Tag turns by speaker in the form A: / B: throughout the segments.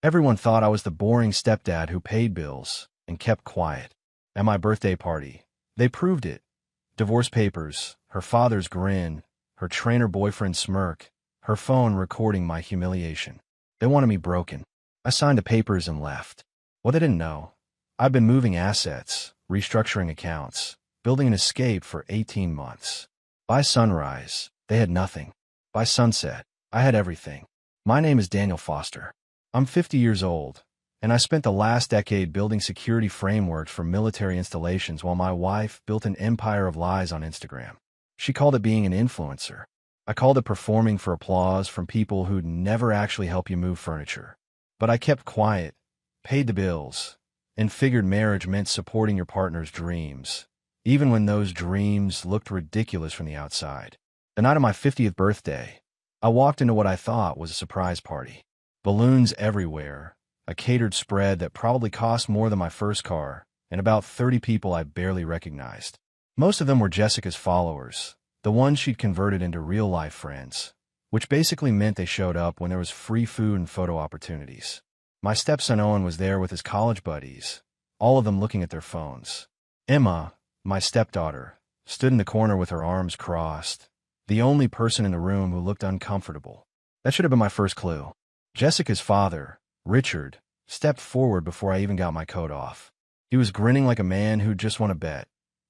A: Everyone thought I was the boring stepdad who paid bills and kept quiet. At my birthday party, they proved it. Divorce papers, her father's grin, her trainer boyfriend's smirk, her phone recording my humiliation. They wanted me broken. I signed the papers and left. What they didn't know, I've been moving assets, restructuring accounts, building an escape for 18 months. By sunrise, they had nothing. By sunset, I had everything. My name is Daniel Foster. I'm 50 years old, and I spent the last decade building security frameworks for military installations while my wife built an empire of lies on Instagram. She called it being an influencer. I called it performing for applause from people who'd never actually help you move furniture. But I kept quiet, paid the bills, and figured marriage meant supporting your partner's dreams, even when those dreams looked ridiculous from the outside. The night of my 50th birthday, I walked into what I thought was a surprise party. Balloons everywhere, a catered spread that probably cost more than my first car, and about 30 people I barely recognized. Most of them were Jessica's followers, the ones she'd converted into real-life friends, which basically meant they showed up when there was free food and photo opportunities. My stepson Owen was there with his college buddies, all of them looking at their phones. Emma, my stepdaughter, stood in the corner with her arms crossed, the only person in the room who looked uncomfortable. That should have been my first clue. Jessica's father, Richard, stepped forward before I even got my coat off. He was grinning like a man who'd just won a bet,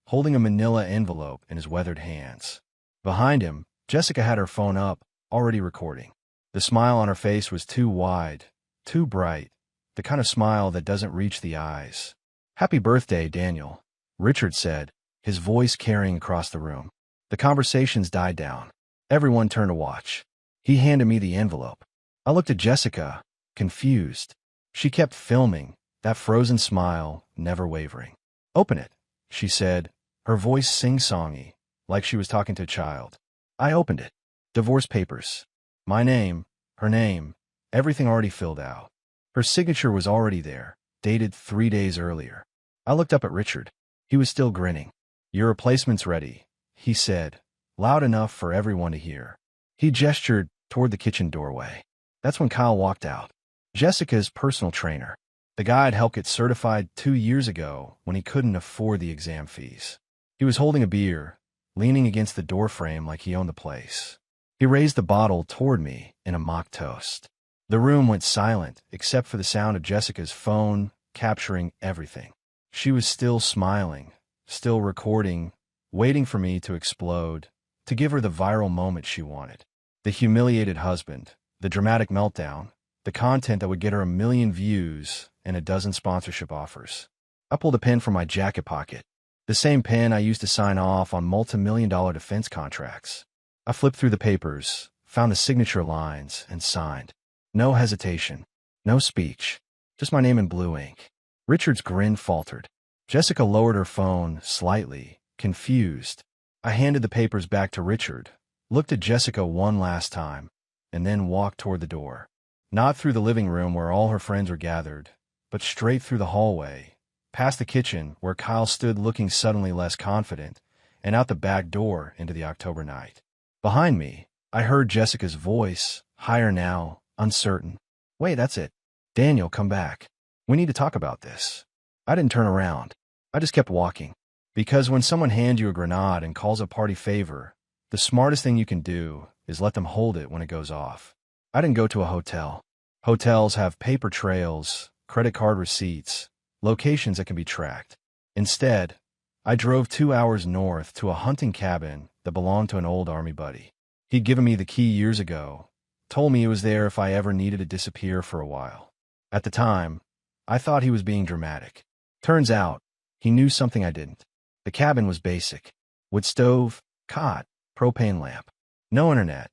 A: holding a manila envelope in his weathered hands. Behind him, Jessica had her phone up, already recording. The smile on her face was too wide, too bright, the kind of smile that doesn't reach the eyes. "Happy birthday, Daniel," Richard said, his voice carrying across the room. The conversations died down. Everyone turned to watch. He handed me the envelope. I looked at Jessica, confused. She kept filming, that frozen smile, never wavering. "Open it," she said, her voice sing-songy, like she was talking to a child. I opened it. Divorce papers. My name, her name, everything already filled out. Her signature was already there, dated 3 days earlier. I looked up at Richard. He was still grinning. "Your replacement's ready," he said, loud enough for everyone to hear. He gestured toward the kitchen doorway. That's when Kyle walked out. Jessica's personal trainer. The guy had helped get certified 2 years ago when he couldn't afford the exam fees. He was holding a beer, leaning against the doorframe like he owned the place. He raised the bottle toward me in a mock toast. The room went silent except for the sound of Jessica's phone capturing everything. She was still smiling, still recording, waiting for me to explode, to give her the viral moment she wanted. The humiliated husband, the dramatic meltdown, the content that would get her 1 million views and a dozen sponsorship offers. I pulled a pen from my jacket pocket, the same pen I used to sign off on multi-million-dollar defense contracts. I flipped through the papers, found the signature lines, and signed. No hesitation, no speech, just my name in blue ink. Richard's grin faltered. Jessica lowered her phone slightly, confused. I handed the papers back to Richard, looked at Jessica one last time, and then walked toward the door. Not through the living room where all her friends were gathered, but straight through the hallway, past the kitchen where Kyle stood looking suddenly less confident, and out the back door into the October night. Behind me, I heard Jessica's voice, higher now, uncertain. "Wait, that's it. Daniel, come back. We need to talk about this." I didn't turn around. I just kept walking. Because when someone hands you a grenade and calls a party favor, the smartest thing you can do is let them hold it when it goes off. I didn't go to a hotel. Hotels have paper trails, credit card receipts, locations that can be tracked. Instead, I drove 2 hours north to a hunting cabin that belonged to an old Army buddy. He'd given me the key years ago, told me it was there if I ever needed to disappear for a while. At the time, I thought he was being dramatic. Turns out, he knew something I didn't. The cabin was basic. Wood stove, cot, propane lamp. No internet.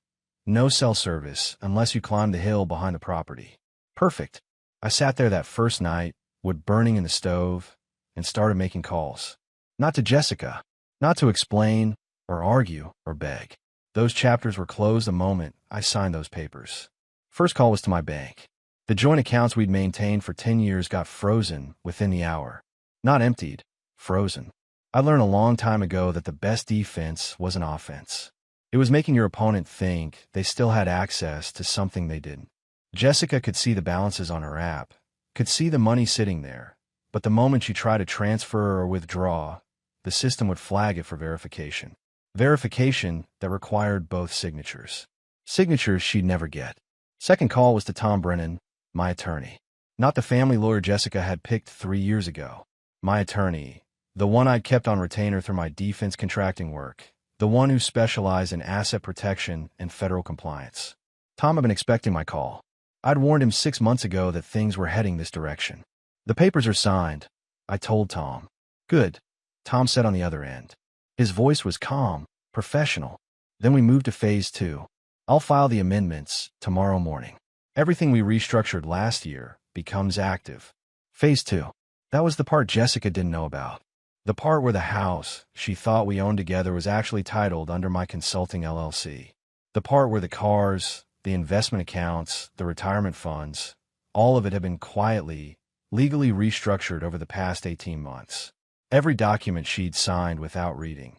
A: No cell service unless you climbed the hill behind the property. Perfect. I sat there that first night, wood burning in the stove, and started making calls. Not to Jessica. Not to explain, or argue, or beg. Those chapters were closed the moment I signed those papers. First call was to my bank. The joint accounts we'd maintained for 10 years got frozen within the hour. Not emptied, frozen. I learned a long time ago that the best defense was an offense. It was making your opponent think they still had access to something they didn't. Jessica could see the balances on her app, could see the money sitting there, but the moment she tried to transfer or withdraw, the system would flag it for verification. Verification that required both signatures. Signatures she'd never get. Second call was to Tom Brennan, my attorney. Not the family lawyer Jessica had picked 3 years ago. My attorney, the one I'd kept on retainer through my defense contracting work, the one who specialized in asset protection and federal compliance. Tom had been expecting my call. I'd warned him 6 months ago that things were heading this direction. The papers are signed, I told Tom. Good, Tom said on the other end. His voice was calm, professional. Then we moved to phase 2. I'll file the amendments tomorrow morning. Everything we restructured last year becomes active. Phase 2. That was the part Jessica didn't know about. The part where the house she thought we owned together was actually titled under my consulting LLC. The part where the cars, the investment accounts, the retirement funds, all of it had been quietly, legally restructured over the past 18 months. Every document she'd signed without reading.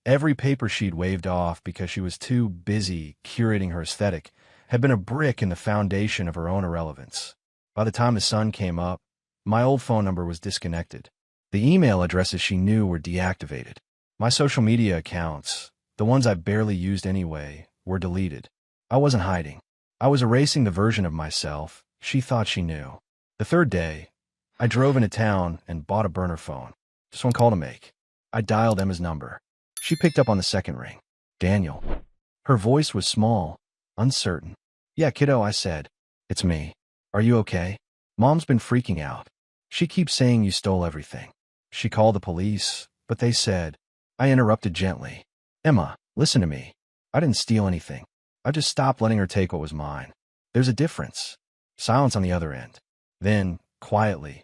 A: Every paper she'd waved off because she was too busy curating her aesthetic had been a brick in the foundation of her own irrelevance. By the time the sun came up, my old phone number was disconnected. The email addresses she knew were deactivated. My social media accounts, the ones I barely used anyway, were deleted. I wasn't hiding. I was erasing the version of myself she thought she knew. The third day, I drove into town and bought a burner phone. Just one call to make. I dialed Emma's number. She picked up on the second ring. Daniel. Her voice was small, uncertain. Yeah, kiddo, I said. It's me. Are you okay? Mom's been freaking out. She keeps saying you stole everything. She called the police, but they said. I interrupted gently. Emma, listen to me. I didn't steal anything. I just stopped letting her take what was mine. There's a difference. Silence on the other end. Then, quietly,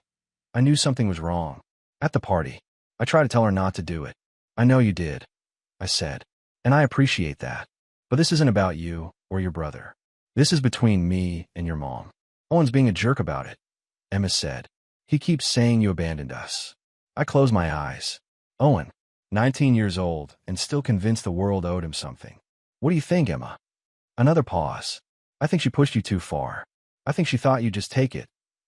A: I knew something was wrong. At the party, I tried to tell her not to do it. I know you did, I said. And I appreciate that. But this isn't about you or your brother. This is between me and your mom. Owen's being a jerk about it, Emma said. He keeps saying you abandoned us. I closed my eyes. Owen, 19 years old, and still convinced the world owed him something. What do you think, Emma? Another pause. I think she pushed you too far. I think she thought you'd just take it,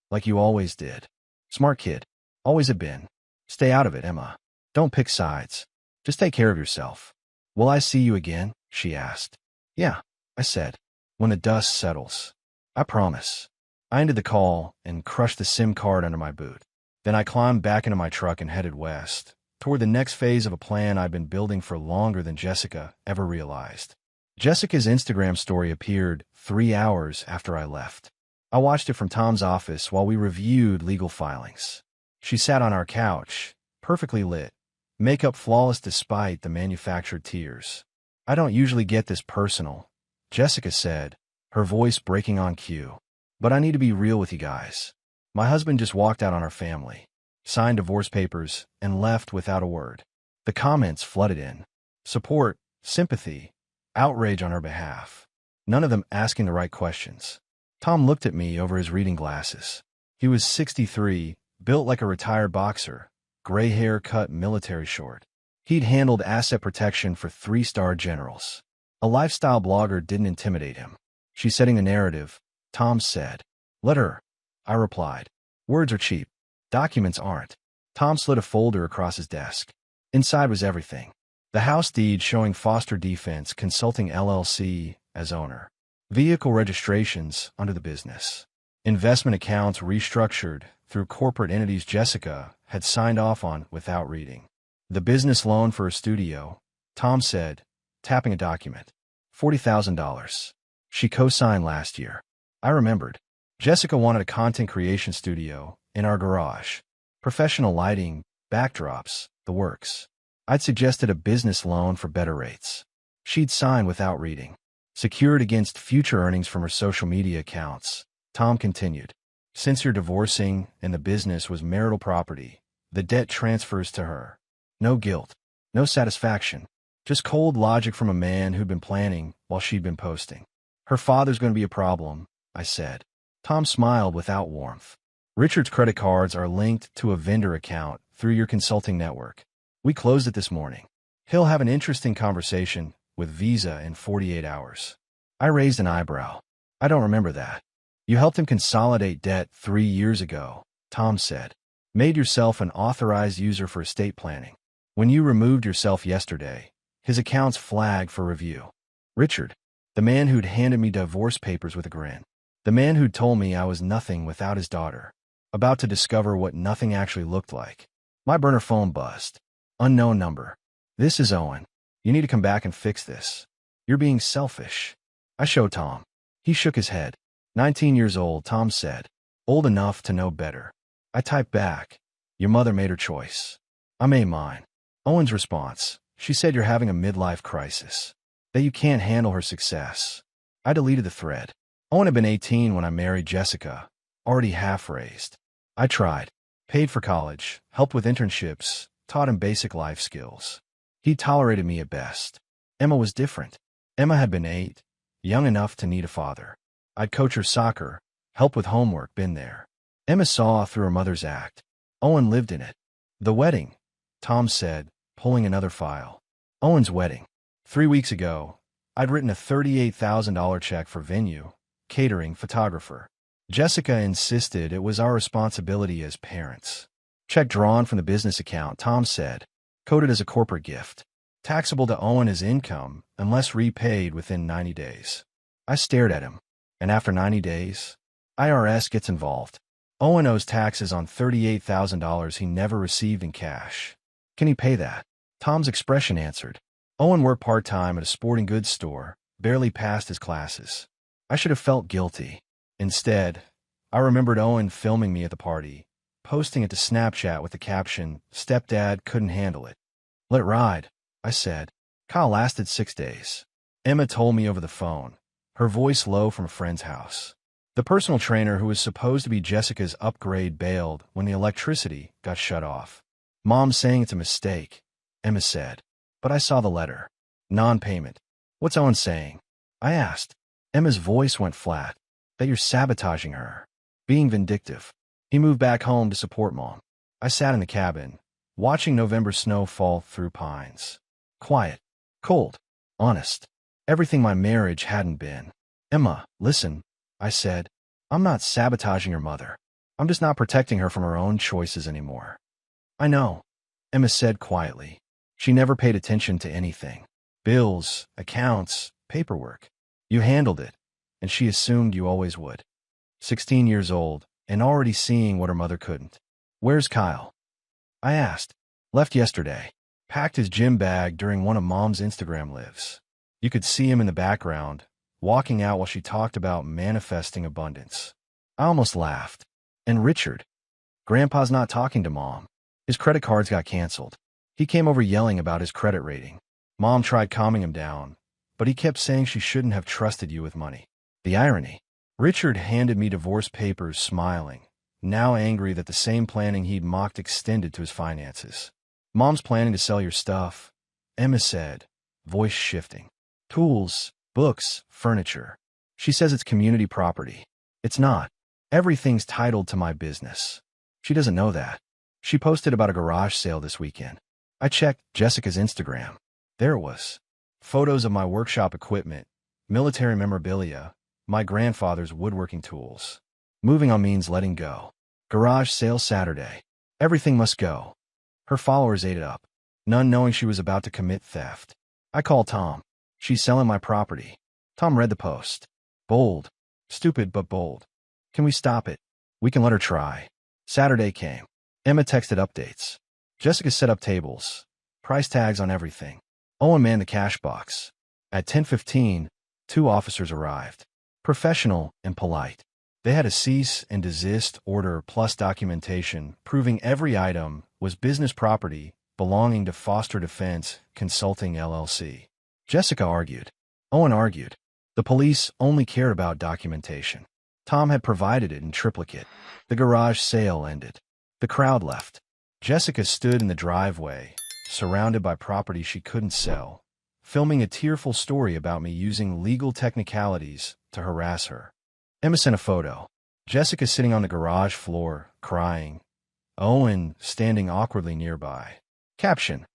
A: like you always did. Smart kid. Always have been. Stay out of it, Emma. Don't pick sides. Just take care of yourself. Will I see you again? She asked. Yeah, I said. When the dust settles. I promise. I ended the call and crushed the SIM card under my boot. Then I climbed back into my truck and headed west, toward the next phase of a plan I'd been building for longer than Jessica ever realized. Jessica's Instagram story appeared 3 hours after I left. I watched it from Tom's office while we reviewed legal filings. She sat on our couch, perfectly lit, makeup flawless despite the manufactured tears. I don't usually get this personal, Jessica said, her voice breaking on cue. But I need to be real with you guys. My husband just walked out on our family, signed divorce papers, and left without a word. The comments flooded in. Support, sympathy, outrage on her behalf. None of them asking the right questions. Tom looked at me over his reading glasses. He was 63, built like a retired boxer, gray hair cut military short. He'd handled asset protection for 3-star generals. A lifestyle blogger didn't intimidate him. She's setting a narrative, Tom said. Let her, I replied. Words are cheap. Documents aren't. Tom slid a folder across his desk. Inside was everything. The house deed showing Foster Defense Consulting LLC as owner. Vehicle registrations under the business. Investment accounts restructured through corporate entities Jessica had signed off on without reading. The business loan for a studio, Tom said, tapping a document. $40,000. She co-signed last year. I remembered. Jessica wanted a content creation studio in our garage. Professional lighting, backdrops, the works. I'd suggested a business loan for better rates. She'd sign without reading. Secured against future earnings from her social media accounts, Tom continued. Since you're divorcing and the business was marital property, the debt transfers to her. No guilt. No satisfaction. Just cold logic from a man who'd been planning while she'd been posting. Her father's going to be a problem, I said. Tom smiled without warmth. Richard's credit cards are linked to a vendor account through your consulting network. We closed it this morning. He'll have an interesting conversation with Visa in 48 hours. I raised an eyebrow. I don't remember that. You helped him consolidate debt 3 years ago, Tom said. Made yourself an authorized user for estate planning. When you removed yourself yesterday, his accounts flagged for review. Richard, the man who'd handed me divorce papers with a grin. The man who'd told me I was nothing without his daughter. About to discover what nothing actually looked like. My burner phone buzzed. Unknown number. This is Owen. You need to come back and fix this. You're being selfish. I showed Tom. He shook his head. 19 years old, Tom said. Old enough to know better. I typed back. Your mother made her choice. I made mine. Owen's response. She said you're having a midlife crisis. That you can't handle her success. I deleted the thread. Owen had been 18 when I married Jessica, already half-raised. I tried. Paid for college, helped with internships, taught him basic life skills. He tolerated me at best. Emma was different. Emma had been 8, young enough to need a father. I'd coach her soccer, help with homework, been there. Emma saw through her mother's act. Owen lived in it. The wedding, Tom said, pulling another file. Owen's wedding. 3 weeks ago, I'd written a $38,000 check for venue, catering, photographer. Jessica insisted it was our responsibility as parents. Check drawn from the business account, Tom said, coded as a corporate gift. Taxable to Owen as income unless repaid within 90 days. I stared at him. And after 90 days, IRS gets involved. Owen owes taxes on $38,000 he never received in cash. Can he pay that? Tom's expression answered. Owen worked part-time at a sporting goods store, barely passed his classes. I should have felt guilty. Instead, I remembered Owen filming me at the party, posting it to Snapchat with the caption, "Stepdad couldn't handle it." Let it ride, I said. Kyle lasted 6 days. Emma told me over the phone, her voice low from a friend's house. The personal trainer who was supposed to be Jessica's upgrade bailed when the electricity got shut off. Mom's saying it's a mistake, Emma said. But I saw the letter. Non-payment. What's Owen saying? I asked. Emma's voice went flat. That you're sabotaging her. Being vindictive. He moved back home to support Mom. I sat in the cabin, watching November snow fall through pines. Quiet. Cold. Honest. Everything my marriage hadn't been. Emma, listen, I said. I'm not sabotaging your mother. I'm just not protecting her from her own choices anymore. I know, Emma said quietly. She never paid attention to anything. Bills, accounts, paperwork. You handled it, and she assumed you always would. 16 years old, and already seeing what her mother couldn't. Where's Kyle? I asked. Left yesterday. Packed his gym bag during one of Mom's Instagram lives. You could see him in the background, walking out while she talked about manifesting abundance. I almost laughed. And Richard? Grandpa's not talking to Mom. His credit cards got canceled. He came over yelling about his credit rating. Mom tried calming him down, but he kept saying she shouldn't have trusted you with money. The irony. Richard handed me divorce papers, smiling, now angry that the same planning he'd mocked extended to his finances. Mom's planning to sell your stuff, Emma said, voice shifting. Tools, books, furniture. She says it's community property. It's not. Everything's titled to my business. She doesn't know that. She posted about a garage sale this weekend. I checked Jessica's Instagram. There it was. Photos of my workshop equipment, military memorabilia, my grandfather's woodworking tools. Moving on means letting go. Garage sale Saturday. Everything must go. Her followers ate it up, none knowing she was about to commit theft. I called Tom. She's selling my property. Tom read the post. Bold. Stupid but bold. Can we stop it? We can let her try. Saturday came. Emma texted updates. Jessica set up tables. Price tags on everything. Owen manned the cash box. At 10:15, 2 officers arrived. Professional and polite. They had a cease and desist order plus documentation proving every item was business property belonging to Foster Defense Consulting LLC. Jessica argued. Owen argued. The police only cared about documentation. Tom had provided it in triplicate. The garage sale ended. The crowd left. Jessica stood in the driveway, surrounded by property she couldn't sell, filming a tearful story about me using legal technicalities to harass her. Emma sent a photo. Jessica sitting on the garage floor, crying. Owen standing awkwardly nearby. Caption.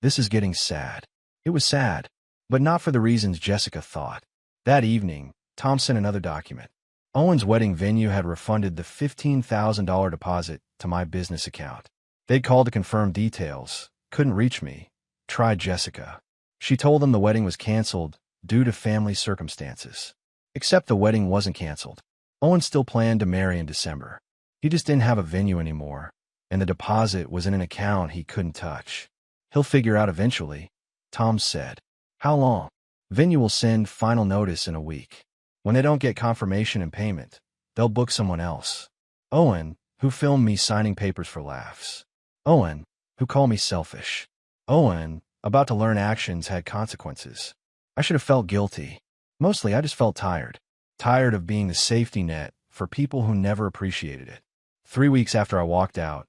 A: This is getting sad. It was sad, but not for the reasons Jessica thought. That evening, Tom sent another document. Owen's wedding venue had refunded the $15,000 deposit to my business account. They'd called to confirm details, couldn't reach me. Tried Jessica. She told them the wedding was canceled due to family circumstances. Except the wedding wasn't canceled. Owen still planned to marry in December. He just didn't have a venue anymore, and the deposit was in an account he couldn't touch. He'll figure out eventually, Tom said. How long? Venue will send final notice in a week. When they don't get confirmation and payment, they'll book someone else. Owen, who filmed me signing papers for laughs. Owen, who called me selfish. Owen, about to learn actions had consequences. I should have felt guilty. Mostly I just felt tired. Tired of being the safety net for people who never appreciated it. 3 weeks after I walked out,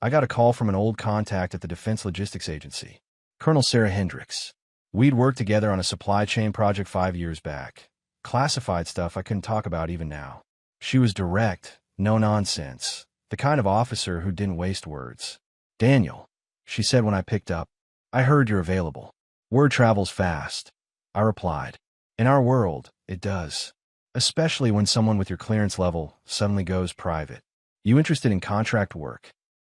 A: I got a call from an old contact at the Defense Logistics Agency, Colonel Sarah Hendricks. We'd worked together on a supply chain project 5 years back. Classified stuff I couldn't talk about even now. She was direct, no nonsense, the kind of officer who didn't waste words. Daniel, she said when I picked up, I heard you're available. Word travels fast. I replied. In our world, it does. Especially when someone with your clearance level suddenly goes private. You interested in contract work?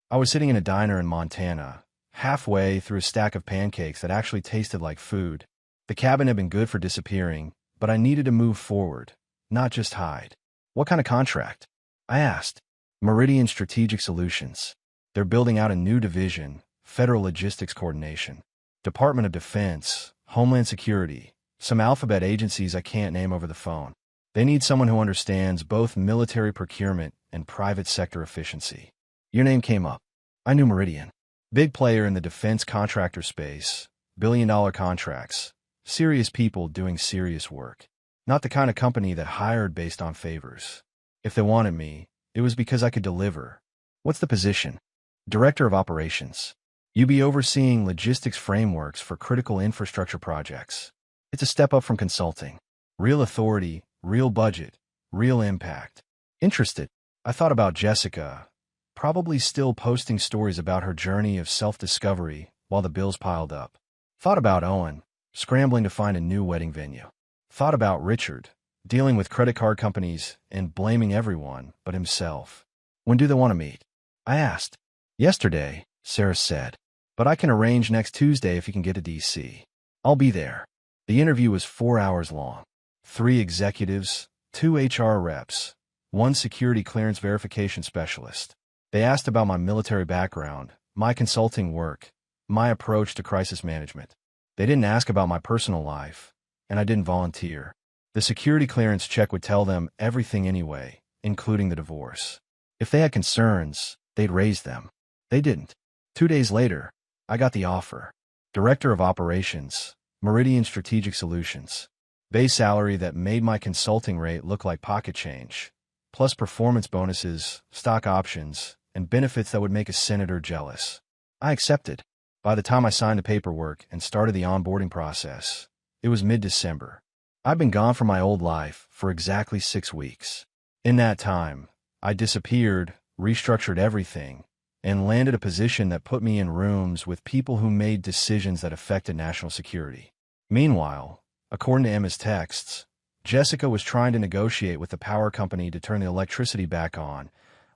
A: I was sitting in a diner in Montana, halfway through a stack of pancakes that actually tasted like food. The cabin had been good for disappearing, but I needed to move forward, not just hide. What kind of contract? I asked. Meridian Strategic Solutions. They're building out a new division, Federal Logistics Coordination. Department of Defense, Homeland Security, some alphabet agencies I can't name over the phone. They need someone who understands both military procurement and private sector efficiency. Your name came up. I knew Meridian. Big player in the defense contractor space, billion-dollar contracts, serious people doing serious work. Not the kind of company that hired based on favors. If they wanted me, it was because I could deliver. What's the position? Director of Operations. You be overseeing logistics frameworks for critical infrastructure projects. It's a step up from consulting. Real authority, real budget, real impact. Interested. I thought about Jessica, probably still posting stories about her journey of self-discovery while the bills piled up. Thought about Owen, scrambling to find a new wedding venue. Thought about Richard, dealing with credit card companies and blaming everyone but himself. When do they want to meet? I asked. Yesterday, Sarah said. But I can arrange next Tuesday if you can get to D.C. I'll be there. The interview was 4 hours long. 3 executives, 2 HR reps, 1 security clearance verification specialist. They asked about my military background, my consulting work, my approach to crisis management. They didn't ask about my personal life, and I didn't volunteer. The security clearance check would tell them everything anyway, including the divorce. If they had concerns, they'd raise them. They didn't. 2 days later, I got the offer. Director of Operations, Meridian Strategic Solutions. Base salary that made my consulting rate look like pocket change, plus performance bonuses, stock options, and benefits that would make a senator jealous. I accepted. By the time I signed the paperwork and started the onboarding process, it was mid-December. I'd been gone from my old life for exactly 6 weeks. In that time, I disappeared, restructured everything, and landed a position that put me in rooms with people who made decisions that affected national security. Meanwhile, according to Emma's texts, Jessica was trying to negotiate with the power company to turn the electricity back on.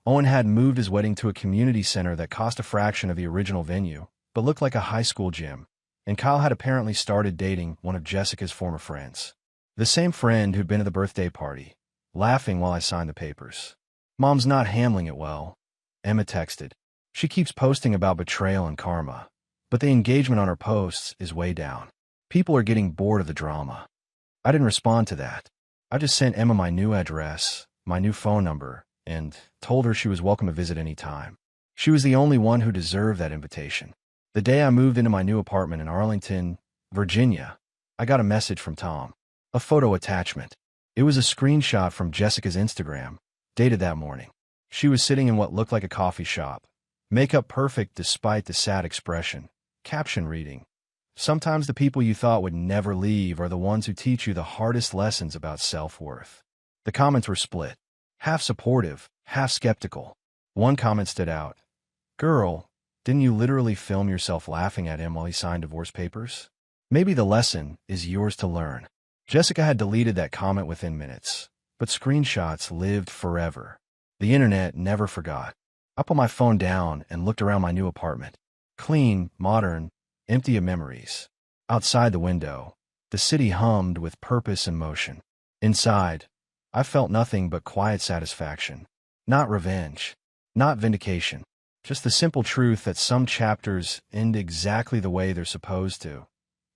A: Owen had moved his wedding to a community center that cost a fraction of the original venue, but looked like a high school gym. And Kyle had apparently started dating one of Jessica's former friends. The same friend who'd been at the birthday party, laughing while I signed the papers. Mom's not handling it well, Emma texted. She keeps posting about betrayal and karma, but the engagement on her posts is way down. People are getting bored of the drama. I didn't respond to that. I just sent Emma my new address, my new phone number, and told her she was welcome to visit any time. She was the only one who deserved that invitation. The day I moved into my new apartment in Arlington, Virginia, I got a message from Tom. A photo attachment. It was a screenshot from Jessica's Instagram, dated that morning. She was sitting in what looked like a coffee shop. Makeup perfect despite the sad expression. Caption reading. Sometimes the people you thought would never leave are the ones who teach you the hardest lessons about self-worth. The comments were split. Half supportive, half skeptical. One comment stood out. Girl, didn't you literally film yourself laughing at him while he signed divorce papers? Maybe the lesson is yours to learn. Jessica had deleted that comment within minutes, but screenshots lived forever. The internet never forgot. I put my phone down and looked around my new apartment. Clean, modern, empty of memories. Outside the window, the city hummed with purpose and motion. Inside, I felt nothing but quiet satisfaction. Not revenge. Not vindication. Just the simple truth that some chapters end exactly the way they're supposed to,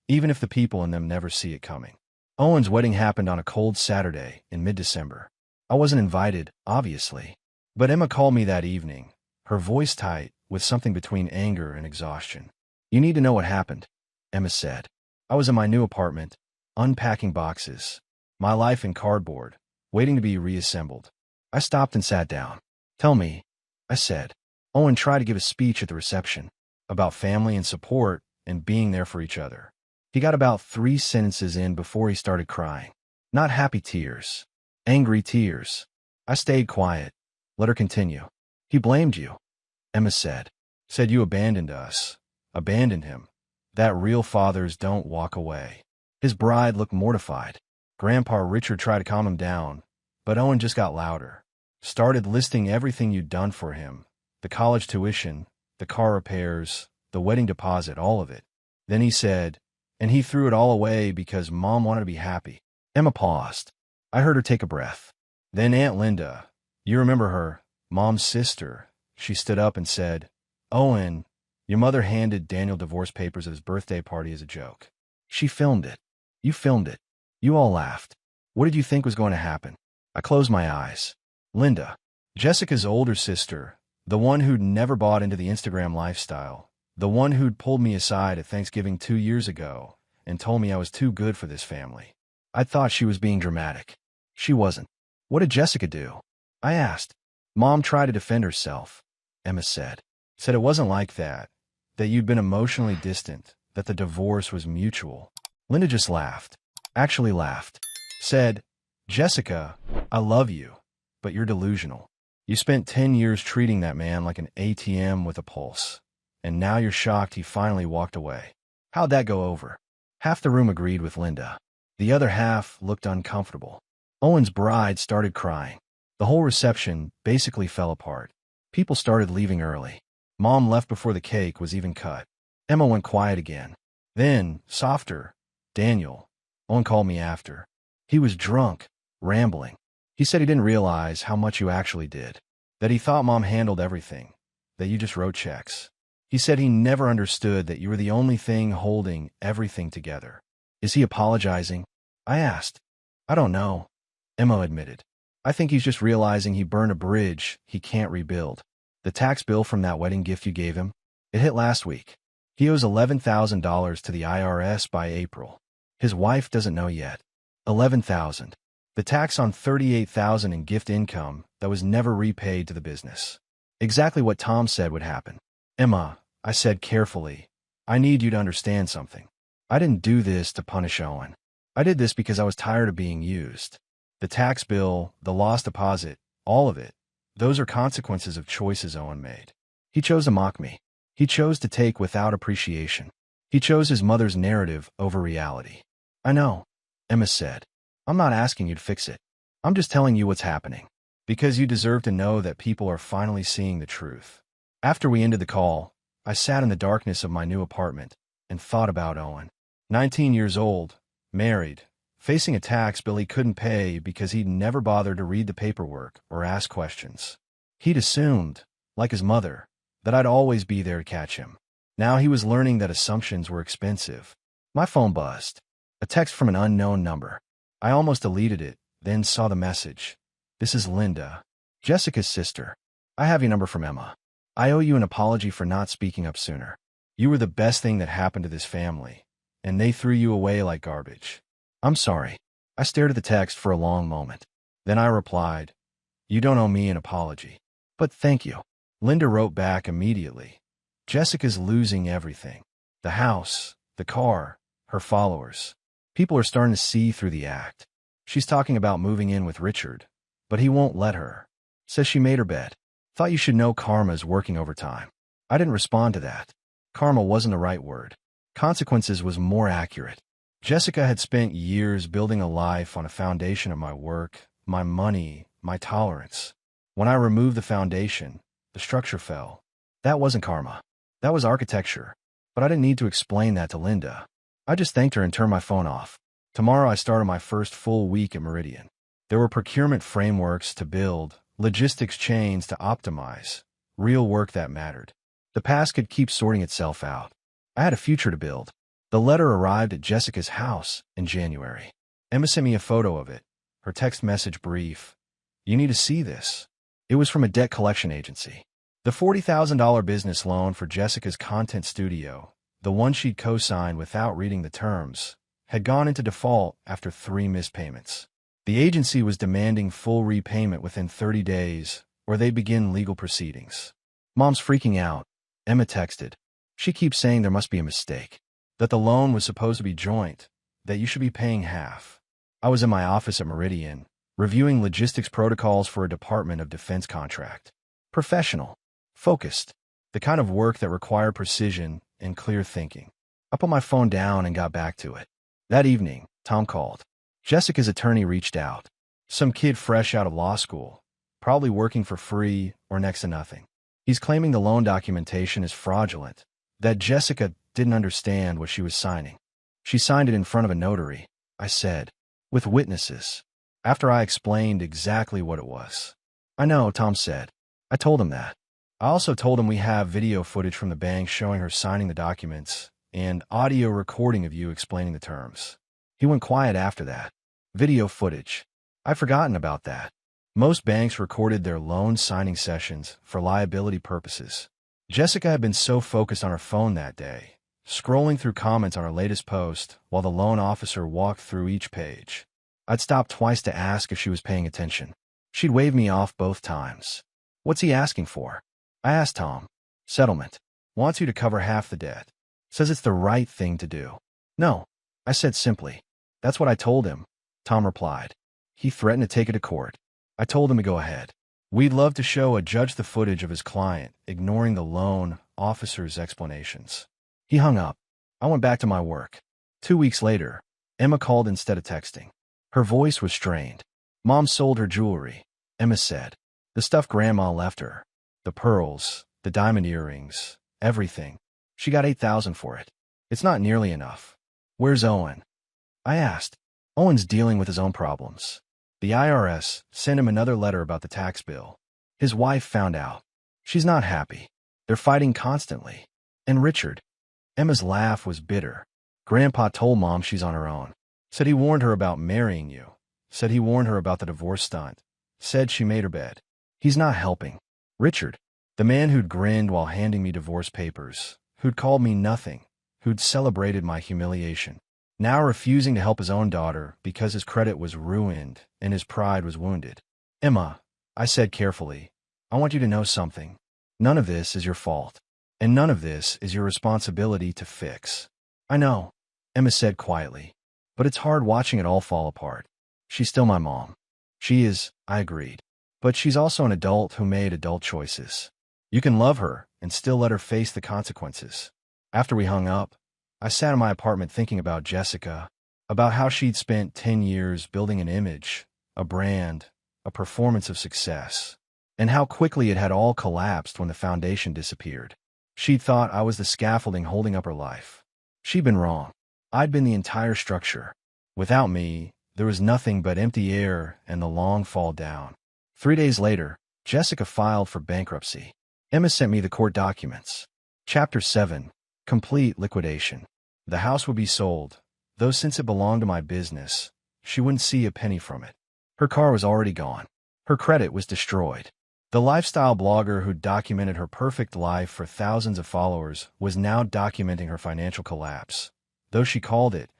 A: even if the people in them never see it coming. Owen's wedding happened on a cold Saturday in mid-December. I wasn't invited, obviously. But Emma called me that evening, her voice tight with something between anger and exhaustion. "You need to know what happened," Emma said. I was in my new apartment, unpacking boxes, my life in cardboard, waiting to be reassembled. I stopped and sat down. "Tell me," I said. Owen tried to give a speech at the reception about family and support and being there for each other. He got about 3 sentences in before he started crying. Not happy tears. Angry tears. I stayed quiet. Let her continue. "He blamed you," Emma said. "Said you abandoned us. Abandoned him. That real fathers don't walk away." His bride looked mortified. Grandpa Richard tried to calm him down, but Owen just got louder. Started listing everything you'd done for him. The college tuition, the car repairs, the wedding deposit, all of it. Then he said, "And he threw it all away because Mom wanted to be happy." Emma paused. I heard her take a breath. Then Aunt Linda, you remember her, Mom's sister, she stood up and said, "Owen, your mother handed Daniel divorce papers at his birthday party as a joke. She filmed it. You filmed it. You all laughed. What did you think was going to happen?" I closed my eyes. Linda, Jessica's older sister, the one who'd never bought into the Instagram lifestyle, the one who'd pulled me aside at Thanksgiving 2 years ago and told me I was too good for this family. I thought she was being dramatic. She wasn't. "What did Jessica do?" I asked. "Mom tried to defend herself," Emma said. "Said it wasn't like that, that you'd been emotionally distant, that the divorce was mutual." Linda just laughed. Actually laughed. Said, "Jessica, I love you, but you're delusional. You spent 10 years treating that man like an ATM with a pulse, and now you're shocked he finally walked away." How'd that go over? Half the room agreed with Linda. The other half looked uncomfortable. Owen's bride started crying. The whole reception basically fell apart. People started leaving early. Mom left before the cake was even cut. Emma went quiet again. Then, softer, "Daniel," Owen called me after. "He was drunk, rambling. He said he didn't realize how much you actually did. That he thought Mom handled everything. That you just wrote checks. He said he never understood that you were the only thing holding everything together." "Is he apologizing?" I asked. "I don't know," Emma admitted. "I think he's just realizing he burned a bridge he can't rebuild. The tax bill from that wedding gift you gave him, it hit last week. He owes $11,000 to the IRS by April. His wife doesn't know yet. $11,000. The tax on $38,000 in gift income that was never repaid to the business. Exactly what Tom said would happen." "Emma," I said carefully, "I need you to understand something. I didn't do this to punish Owen. I did this because I was tired of being used. The tax bill, the lost deposit, all of it, those are consequences of choices Owen made. He chose to mock me. He chose to take without appreciation. He chose his mother's narrative over reality." "I know," Emma said. "I'm not asking you to fix it. I'm just telling you what's happening. Because you deserve to know that people are finally seeing the truth." After we ended the call, I sat in the darkness of my new apartment and thought about Owen. 19 years old, married, facing a tax bill he couldn't pay because he'd never bothered to read the paperwork or ask questions. He'd assumed, like his mother, that I'd always be there to catch him. Now he was learning that assumptions were expensive. My phone buzzed. A text from an unknown number. I almost deleted it, then saw the message. "This is Linda, Jessica's sister. I have your number from Emma. I owe you an apology for not speaking up sooner. You were the best thing that happened to this family, and they threw you away like garbage. I'm sorry." I stared at the text for a long moment. Then I replied, "You don't owe me an apology. But thank you." Linda wrote back immediately. "Jessica's losing everything. The house, the car, her followers. People are starting to see through the act. She's talking about moving in with Richard, but he won't let her. Says she made her bed. Thought you should know karma's working overtime." I didn't respond to that. Karma wasn't the right word. Consequences was more accurate. Jessica had spent years building a life on a foundation of my work, my money, my tolerance. When I removed the foundation, the structure fell. That wasn't karma. That was architecture. But I didn't need to explain that to Linda. I just thanked her and turned my phone off. Tomorrow I started my first full week at Meridian. There were procurement frameworks to build, logistics chains to optimize, real work that mattered. The past could keep sorting itself out. I had a future to build. The letter arrived at Jessica's house in January. Emma sent me a photo of it, her text message brief. "You need to see this." It was from a debt collection agency. The $40,000 business loan for Jessica's content studio, the one she'd co-signed without reading the terms, had gone into default after 3 missed payments. The agency was demanding full repayment within 30 days, or they'd begin legal proceedings. "Mom's freaking out," Emma texted. "She keeps saying there must be a mistake, that the loan was supposed to be joint, that you should be paying half." I was in my office at Meridian, reviewing logistics protocols for a Department of Defense contract. Professional, focused, the kind of work that required precision and clear thinking. I put my phone down and got back to it. That evening, Tom called. Jessica's attorney reached out. Some kid fresh out of law school, probably working for free or next to nothing. He's claiming the loan documentation is fraudulent, that Jessica didn't understand what she was signing. "She signed it in front of a notary," I said, "with witnesses," after I explained exactly what it was. "I know," Tom said. I told him that. I also told him we have video footage from the bank showing her signing the documents and audio recording of you explaining the terms. He went quiet after that. Video footage. I'd forgotten about that. Most banks recorded their loan signing sessions for liability purposes. Jessica had been so focused on her phone that day, scrolling through comments on her latest post while the loan officer walked through each page. I'd stopped twice to ask if she was paying attention. She'd waved me off both times. "What's he asking for?" I asked Tom. "Settlement. Wants you to cover half the debt. Says it's the right thing to do." "No," I said simply. "That's what I told him," Tom replied. "He threatened to take it to court." I told him to go ahead. We'd love to show a judge the footage of his client, ignoring the loan officer's explanations. He hung up. I went back to my work. 2 weeks later, Emma called instead of texting. Her voice was strained. "Mom sold her jewelry," Emma said. "The stuff Grandma left her. The pearls, the diamond earrings, everything. She got $8,000 for it. It's not nearly enough." "Where's Owen?" I asked. "Owen's dealing with his own problems. The IRS sent him another letter about the tax bill. His wife found out. She's not happy. They're fighting constantly. And Richard." Emma's laugh was bitter. "Grandpa told Mom she's on her own. Said he warned her about marrying you. Said he warned her about the divorce stunt. Said she made her bed. He's not helping. Richard, the man who'd grinned while handing me divorce papers, who'd called me nothing, who'd celebrated my humiliation, now refusing to help his own daughter because his credit was ruined and his pride was wounded." "Emma," I said carefully, "I want you to know something. None of this is your fault, and none of this is your responsibility to fix." "I know," Emma said quietly, "but it's hard watching it all fall apart. She's still my mom." "She is," I agreed. "But she's also an adult who made adult choices. You can love her and still let her face the consequences." After we hung up, I sat in my apartment thinking about Jessica, about how she'd spent 10 years building an image, a brand, a performance of success, and how quickly it had all collapsed when the foundation disappeared. She'd thought I was the scaffolding holding up her life. She'd been wrong. I'd been the entire structure. Without me, there was nothing but empty air and the long fall down. 3 days later, Jessica filed for bankruptcy. Emma sent me the court documents. Chapter 7. Complete liquidation. The house would be sold, though since it belonged to my business, she wouldn't see a penny from it. Her car was already gone. Her credit was destroyed. The lifestyle blogger who documented her perfect life for thousands of followers was now documenting her financial collapse, though she called it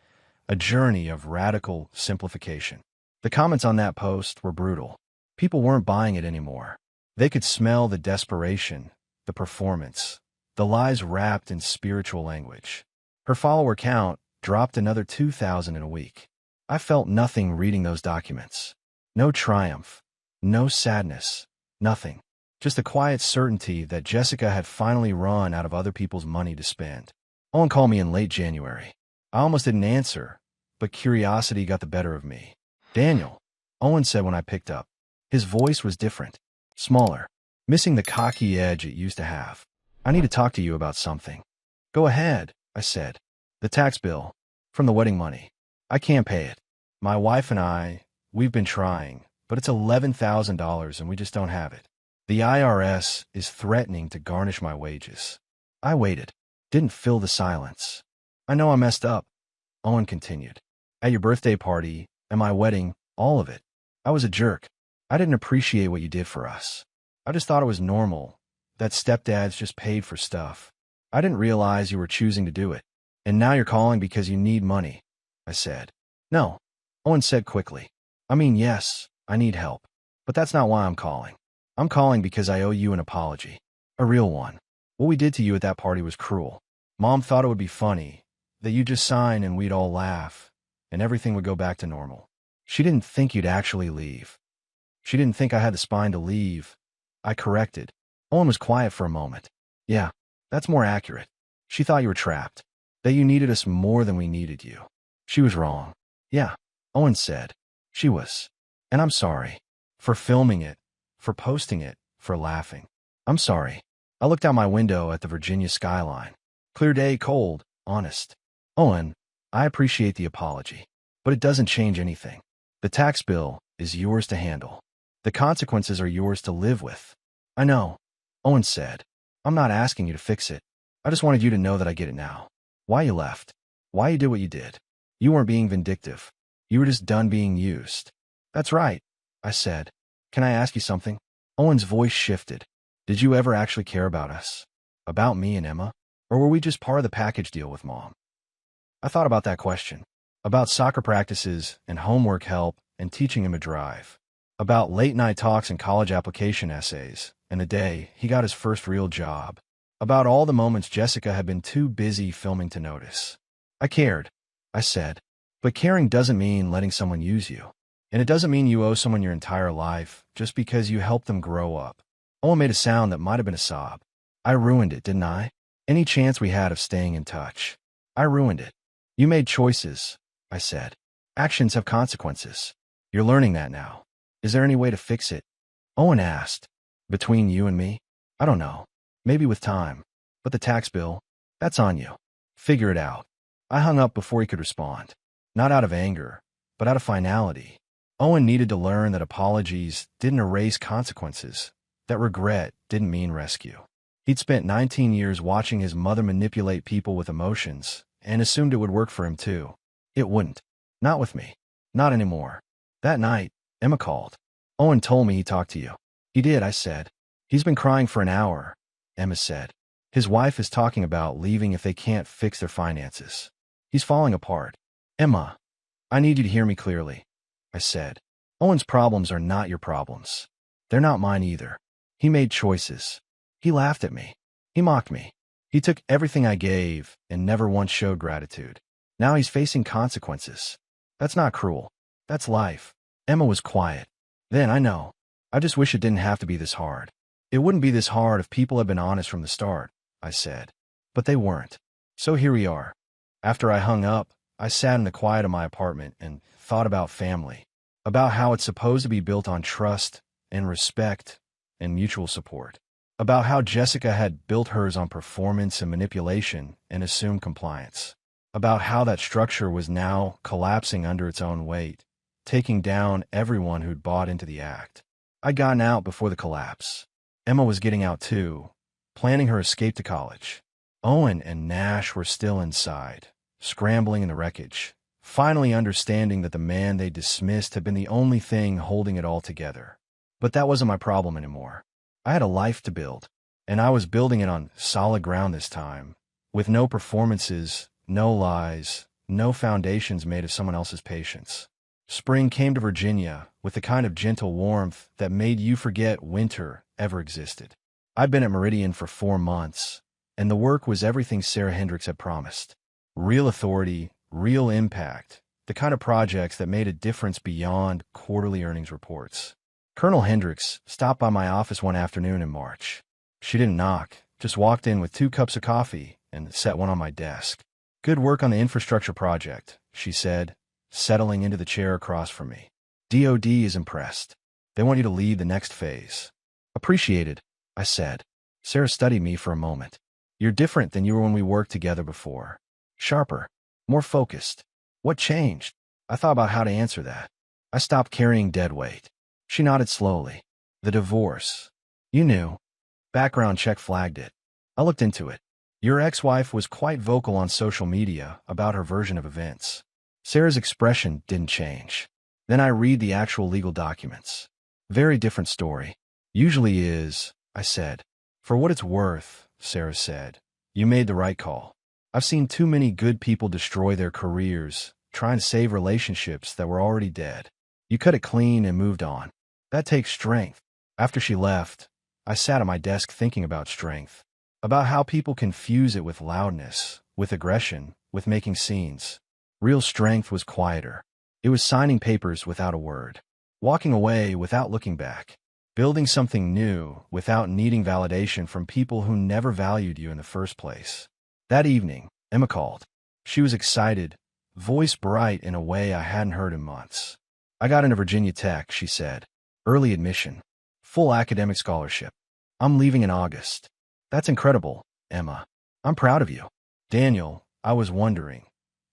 A: a journey of radical simplification. The comments on that post were brutal. People weren't buying it anymore. They could smell the desperation, the performance, the lies wrapped in spiritual language. Her follower count dropped another 2,000 in a week. I felt nothing reading those documents. No triumph, no sadness, nothing. Just a quiet certainty that Jessica had finally run out of other people's money to spend. Owen called me in late January. I almost didn't answer, but curiosity got the better of me. "Daniel," Owen said when I picked up. His voice was different, smaller, missing the cocky edge it used to have. I need to talk to you about something. Go ahead, I said. The tax bill. From the wedding money. I can't pay it. My wife and we've been trying, but it's $11,000 and we just don't have it. The IRS is threatening to garnish my wages. I waited. Didn't fill the silence. I know I messed up, Owen continued. At your birthday party, at my wedding, all of it. I was a jerk. I didn't appreciate what you did for us. I just thought it was normal, that stepdads just paid for stuff. I didn't realize you were choosing to do it. And now you're calling because you need money, I said. No, Owen said quickly. I mean, yes, I need help. But that's not why I'm calling. I'm calling because I owe you an apology. A real one. What we did to you at that party was cruel. Mom thought it would be funny, that you'd just sign and we'd all laugh, and everything would go back to normal. She didn't think you'd actually leave. She didn't think I had the spine to leave. I corrected. Owen was quiet for a moment. Yeah, that's more accurate. She thought you were trapped, that you needed us more than we needed you. She was wrong. Yeah, Owen said. She was. And I'm sorry. For filming it, for posting it, for laughing. I'm sorry. I looked out my window at the Virginia skyline. Clear day, cold, honest. Owen, I appreciate the apology, but it doesn't change anything. The tax bill is yours to handle. The consequences are yours to live with. I know, Owen said. I'm not asking you to fix it. I just wanted you to know that I get it now. Why you left. Why you did what you did. You weren't being vindictive. You were just done being used. That's right, I said. Can I ask you something? Owen's voice shifted. Did you ever actually care about us? About me and Emma? Or were we just part of the package deal with Mom? I thought about that question. About soccer practices and homework help and teaching him to drive. About late-night talks and college application essays, and the day he got his first real job. About all the moments Jessica had been too busy filming to notice. I cared, I said. But caring doesn't mean letting someone use you. And it doesn't mean you owe someone your entire life just because you helped them grow up. Owen made a sound that might have been a sob. I ruined it, didn't I? Any chance we had of staying in touch. I ruined it. You made choices, I said. Actions have consequences. You're learning that now. Is there any way to fix it? Owen asked. Between you and me? I don't know. Maybe with time. But the tax bill? That's on you. Figure it out. I hung up before he could respond. Not out of anger, but out of finality. Owen needed to learn that apologies didn't erase consequences, that regret didn't mean rescue. He'd spent 19 years watching his mother manipulate people with emotions and assumed it would work for him too. It wouldn't. Not with me. Not anymore. That night, Emma called. Owen told me he talked to you. He did, I said. He's been crying for an hour, Emma said. His wife is talking about leaving if they can't fix their finances. He's falling apart. Emma, I need you to hear me clearly, I said. Owen's problems are not your problems. They're not mine either. He made choices. He laughed at me. He mocked me. He took everything I gave and never once showed gratitude. Now he's facing consequences. That's not cruel. That's life. Emma was quiet. Then, I know. I just wish it didn't have to be this hard. It wouldn't be this hard if people had been honest from the start, I said. But they weren't. So here we are. After I hung up, I sat in the quiet of my apartment and thought about family, about how it's supposed to be built on trust and respect and mutual support, about how Jessica had built hers on performance and manipulation and assumed compliance, about how that structure was now collapsing under its own weight, taking down everyone who'd bought into the act. I'd gotten out before the collapse. Emma was getting out too, planning her escape to college. Owen and Nash were still inside, scrambling in the wreckage, finally understanding that the man they dismissed had been the only thing holding it all together. But that wasn't my problem anymore. I had a life to build, and I was building it on solid ground this time, with no performances, no lies, no foundations made of someone else's patience. Spring came to Virginia with the kind of gentle warmth that made you forget winter ever existed. I'd been at Meridian for 4 months, and the work was everything Sarah Hendricks had promised. Real authority, real impact, the kind of projects that made a difference beyond quarterly earnings reports. Colonel Hendricks stopped by my office one afternoon in March. She didn't knock, just walked in with 2 cups of coffee and set one on my desk. Good work on the infrastructure project, she said, settling into the chair across from me. DOD is impressed. They want you to lead the next phase. Appreciated, I said. Sarah studied me for a moment. You're different than you were when we worked together before. Sharper. More focused. What changed? I thought about how to answer that. I stopped carrying dead weight. She nodded slowly. The divorce. You knew. Background check flagged it. I looked into it. Your ex-wife was quite vocal on social media about her version of events. Sarah's expression didn't change. Then I read the actual legal documents. Very different story. Usually is, I said. For what it's worth, Sarah said. You made the right call. I've seen too many good people destroy their careers, trying to save relationships that were already dead. You cut it clean and moved on. That takes strength. After she left, I sat at my desk thinking about strength. About how people confuse it with loudness, with aggression, with making scenes. Real strength was quieter. It was signing papers without a word. Walking away without looking back. Building something new without needing validation from people who never valued you in the first place. That evening, Emma called. She was excited, voice bright in a way I hadn't heard in months. I got into Virginia Tech, she said. Early admission. Full academic scholarship. I'm leaving in August. That's incredible, Emma. I'm proud of you. Daniel, I was wondering.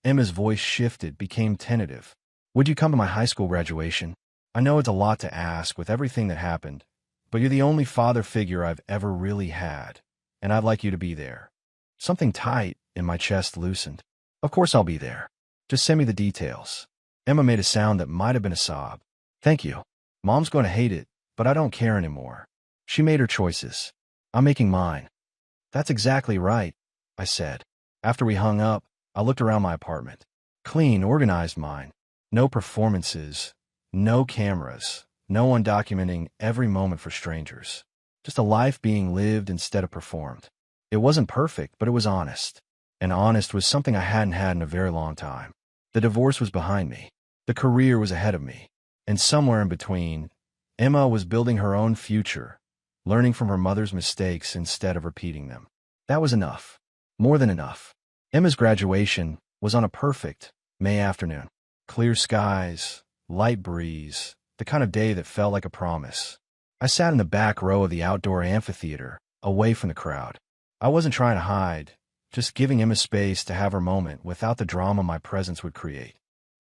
A: Emma's voice shifted, became tentative. Would you come to my high school graduation? I know it's a lot to ask with everything that happened, but you're the only father figure I've ever really had, and I'd like you to be there. Something tight in my chest loosened. Of course I'll be there. Just send me the details. Emma made a sound that might have been a sob. Thank you. Mom's going to hate it, but I don't care anymore. She made her choices. I'm making mine. That's exactly right, I said. After we hung up, I looked around my apartment. Clean, organized mine. No performances. No cameras, no one documenting every moment for strangers. Just a life being lived instead of performed. It wasn't perfect, but it was honest. And honest was something I hadn't had in a very long time. The divorce was behind me. The career was ahead of me. And somewhere in between, Emma was building her own future, learning from her mother's mistakes instead of repeating them. That was enough. More than enough. Emma's graduation was on a perfect May afternoon. Clear skies, light breeze, the kind of day that felt like a promise. I sat in the back row of the outdoor amphitheater, away from the crowd. I wasn't trying to hide, just giving Emma space to have her moment without the drama my presence would create.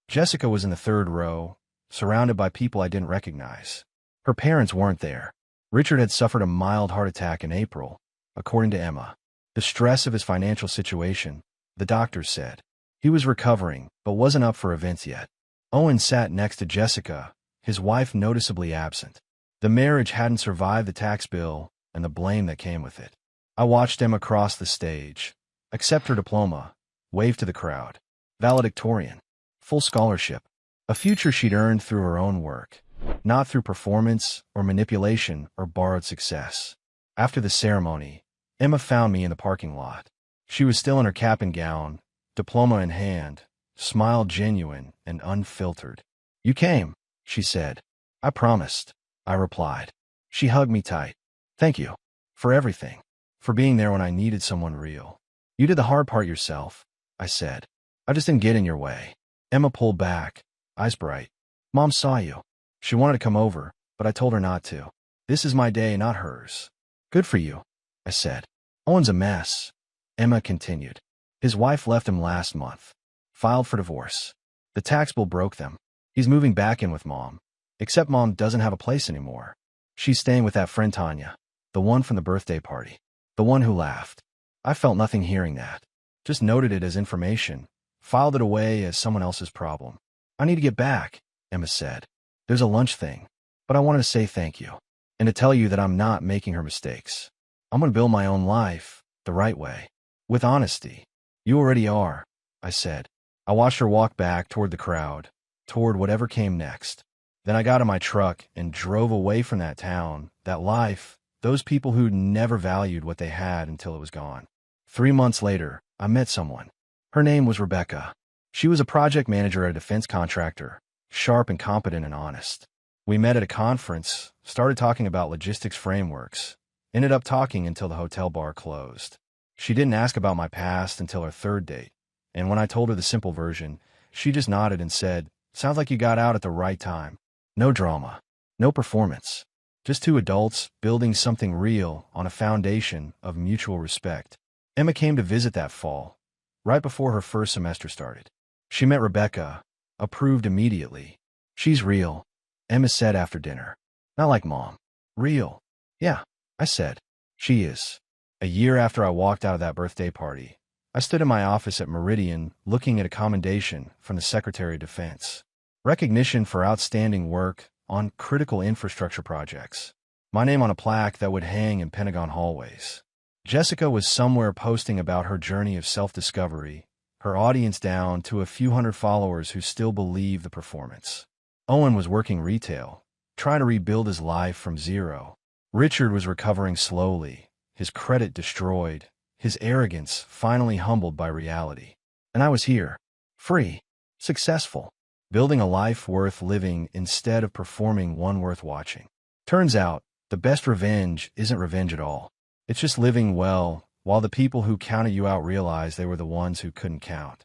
A: Jessica was in the third row, surrounded by people I didn't recognize. Her parents weren't there. Richard had suffered a mild heart attack in April, according to Emma. The stress of his financial situation, the doctors said. He was recovering, but wasn't up for events yet. Owen sat next to Jessica, his wife noticeably absent. The marriage hadn't survived the tax bill and the blame that came with it. I watched Emma cross the stage, accept her diploma, wave to the crowd. Valedictorian. Full scholarship. A future she'd earned through her own work, not through performance or manipulation or borrowed success. After the ceremony, Emma found me in the parking lot. She was still in her cap and gown, diploma in hand, smile genuine and unfiltered. You came, she said. I promised, I replied. She hugged me tight. Thank you. For everything. For being there when I needed someone real. You did the hard part yourself, I said. I just didn't get in your way. Emma pulled back, eyes bright. Mom saw you. She wanted to come over, but I told her not to. This is my day, not hers. Good for you, I said. Owen's a mess, Emma continued. His wife left him last month. Filed for divorce. The tax bill broke them. He's moving back in with Mom. Except Mom doesn't have a place anymore. She's staying with that friend Tanya, the one from the birthday party. The one who laughed. I felt nothing hearing that. Just noted it as information. Filed it away as someone else's problem. I need to get back, Emma said. There's a lunch thing. But I wanted to say thank you. And to tell you that I'm not making her mistakes. I'm going to build my own life, the right way. With honesty. You already are, I said. I watched her walk back toward the crowd, toward whatever came next. Then I got in my truck and drove away from that town, that life, those people who'd never valued what they had until it was gone. 3 months later, I met someone. Her name was Rebecca. She was a project manager at a defense contractor, sharp and competent and honest. We met at a conference, started talking about logistics frameworks, ended up talking until the hotel bar closed. She didn't ask about my past until our third date, and when I told her the simple version, she just nodded and said, "Sounds like you got out at the right time." No drama. No performance. Just two adults building something real on a foundation of mutual respect. Emma came to visit that fall, right before her first semester started. She met Rebecca, approved immediately. She's real, Emma said after dinner. Not like Mom. Real. Yeah, I said. She is. A year after I walked out of that birthday party, I stood in my office at Meridian looking at a commendation from the Secretary of Defense. Recognition for outstanding work on critical infrastructure projects. My name on a plaque that would hang in Pentagon hallways. Jessica was somewhere posting about her journey of self-discovery, her audience down to a few hundred followers who still believe the performance. Owen was working retail, trying to rebuild his life from zero. Richard was recovering slowly, his credit destroyed, his arrogance finally humbled by reality. And I was here, free, successful, building a life worth living instead of performing one worth watching. Turns out, the best revenge isn't revenge at all. It's just living well, while the people who counted you out realize they were the ones who couldn't count.